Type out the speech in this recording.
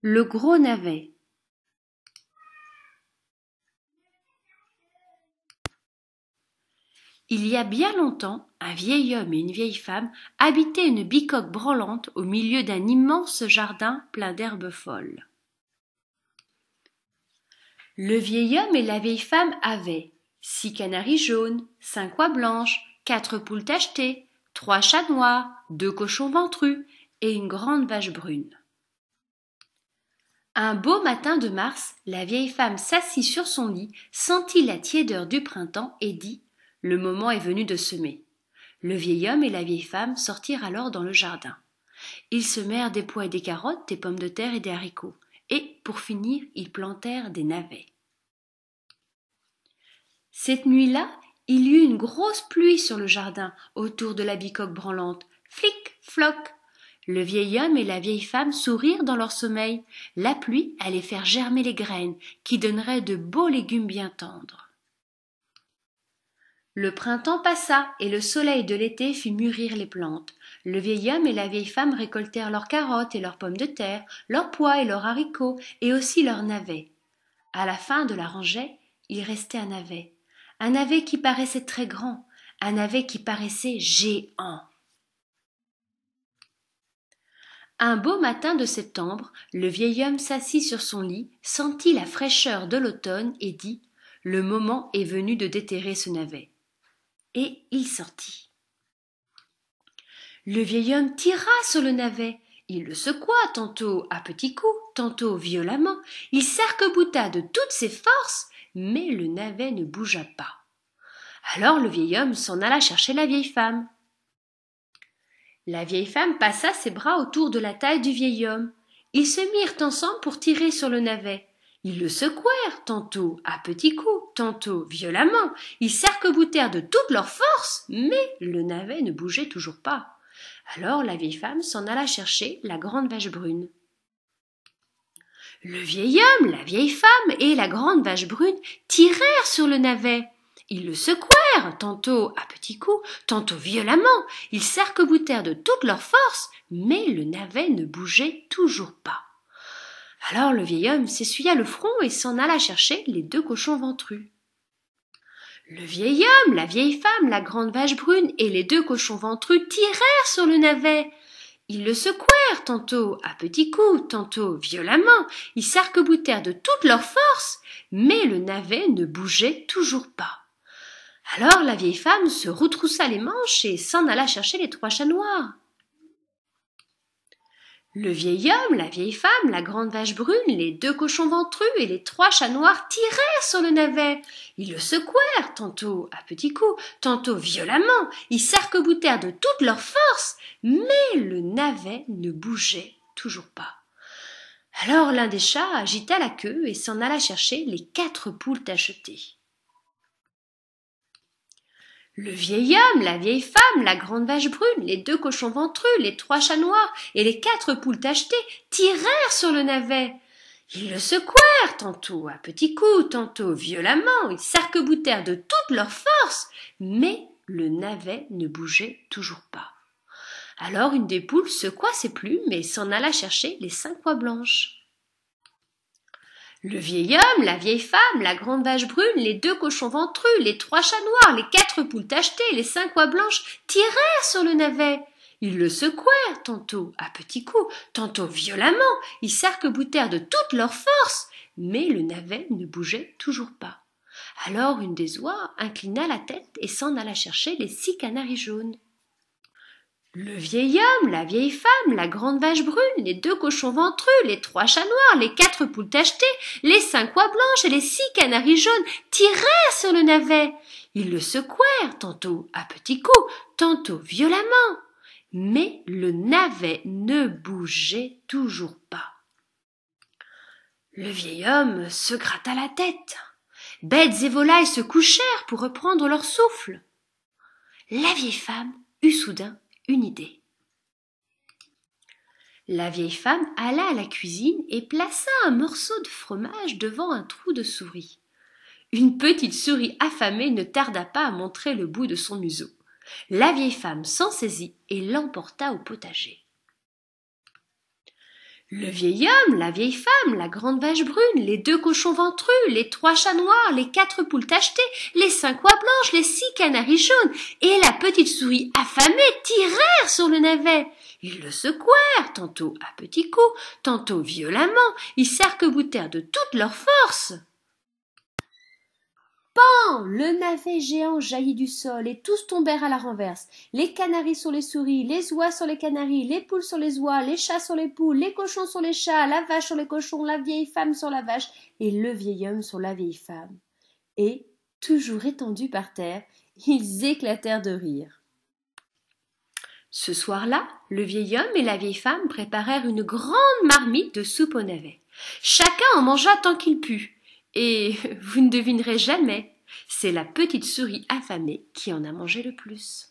Le gros navet. Il y a bien longtemps, un vieil homme et une vieille femme habitaient une bicoque branlante au milieu d'un immense jardin plein d'herbes folles. Le vieil homme et la vieille femme avaient 6 canaris jaunes, 5 oies blanches, 4 poules tachetées, 3 chats noirs, 2 cochons ventrus et une grande vache brune. Un beau matin de mars, la vieille femme s'assit sur son lit, sentit la tiédeur du printemps et dit « Le moment est venu de semer ». Le vieil homme et la vieille femme sortirent alors dans le jardin. Ils semèrent des pois et des carottes, des pommes de terre et des haricots. Et, pour finir, ils plantèrent des navets. Cette nuit-là, il y eut une grosse pluie sur le jardin, autour de la bicoque branlante. Flic, floc. Le vieil homme et la vieille femme sourirent dans leur sommeil. La pluie allait faire germer les graines, qui donneraient de beaux légumes bien tendres. Le printemps passa, et le soleil de l'été fit mûrir les plantes. Le vieil homme et la vieille femme récoltèrent leurs carottes et leurs pommes de terre, leurs pois et leurs haricots, et aussi leurs navets. À la fin de la rangée, il restait un navet qui paraissait très grand, un navet qui paraissait géant. Un beau matin de septembre, le vieil homme s'assit sur son lit, sentit la fraîcheur de l'automne et dit « Le moment est venu de déterrer ce navet ». Et il sortit. Le vieil homme tira sur le navet. Il le secoua tantôt à petits coups, tantôt violemment. Il s'arc-bouta de toutes ses forces, mais le navet ne bougea pas. Alors le vieil homme s'en alla chercher la vieille femme. La vieille femme passa ses bras autour de la taille du vieil homme. Ils se mirent ensemble pour tirer sur le navet. Ils le secouèrent, tantôt à petits coups, tantôt violemment. Ils s'arc-boutèrent de toute leur force, mais le navet ne bougeait toujours pas. Alors la vieille femme s'en alla chercher la grande vache brune. Le vieil homme, la vieille femme et la grande vache brune tirèrent sur le navet. Ils le secouèrent, tantôt à petits coups, tantôt violemment. Ils s'arc-boutèrent de toute leur force, mais le navet ne bougeait toujours pas. Alors le vieil homme s'essuya le front et s'en alla chercher les 2 cochons ventrus. Le vieil homme, la vieille femme, la grande vache brune et les 2 cochons ventrus tirèrent sur le navet. Ils le secouèrent, tantôt à petits coups, tantôt violemment. Ils s'arc-boutèrent de toute leur force, mais le navet ne bougeait toujours pas. Alors la vieille femme se retroussa les manches et s'en alla chercher les 3 chats noirs. Le vieil homme, la vieille femme, la grande vache brune, les 2 cochons ventrus et les 3 chats noirs tirèrent sur le navet. Ils le secouèrent, tantôt à petits coups, tantôt violemment. Ils s'arc-boutèrent de toute leur force, mais le navet ne bougeait toujours pas. Alors l'un des chats agita la queue et s'en alla chercher les 4 poules tachetées. Le vieil homme, la vieille femme, la grande vache brune, les 2 cochons ventrus, les 3 chats noirs et les 4 poules tachetées tirèrent sur le navet. Ils le secouèrent, tantôt à petits coups, tantôt violemment. Ils s'arc-boutèrent de toute leur force, mais le navet ne bougeait toujours pas. Alors une des poules secoua ses plumes et s'en alla chercher les 5 oies blanches. Le vieil homme, la vieille femme, la grande vache brune, les 2 cochons ventrus, les 3 chats noirs, les 4 poules tachetées, les 5 oies blanches tirèrent sur le navet. Ils le secouèrent, tantôt à petits coups, tantôt violemment. Ils s'arc-boutèrent de toute leur force, mais le navet ne bougeait toujours pas. Alors une des oies inclina la tête et s'en alla chercher les 6 canaris jaunes. Le vieil homme, la vieille femme, la grande vache brune, les 2 cochons ventrus, les 3 chats noirs, les 4 poules tachetées, les 5 oies blanches et les 6 canaris jaunes tirèrent sur le navet. Ils le secouèrent, tantôt à petits coups, tantôt violemment. Mais le navet ne bougeait toujours pas. Le vieil homme se gratta la tête. Bêtes et volailles se couchèrent pour reprendre leur souffle. La vieille femme eut soudain une idée. La vieille femme alla à la cuisine et plaça un morceau de fromage devant un trou de souris. Une petite souris affamée ne tarda pas à montrer le bout de son museau. La vieille femme s'en saisit et l'emporta au potager. Le vieil homme, la vieille femme, la grande vache brune, les 2 cochons ventrus, les 3 chats noirs, les 4 poules tachetées, les 5 oies blanches, les 6 canaris jaunes et la petite souris affamée tirèrent sur le navet. Ils le secouèrent, tantôt à petits coups, tantôt violemment, ils s'arc-boutèrent de toute leur force. Pan! Le navet géant jaillit du sol et tous tombèrent à la renverse. Les canaris sur les souris, les oies sur les canaris, les poules sur les oies, les chats sur les poules, les cochons sur les chats, la vache sur les cochons, la vieille femme sur la vache et le vieil homme sur la vieille femme. Et, toujours étendus par terre, ils éclatèrent de rire. Ce soir-là, le vieil homme et la vieille femme préparèrent une grande marmite de soupe au navet. Chacun en mangea tant qu'il put. Et vous ne devinerez jamais, c'est la petite souris affamée qui en a mangé le plus.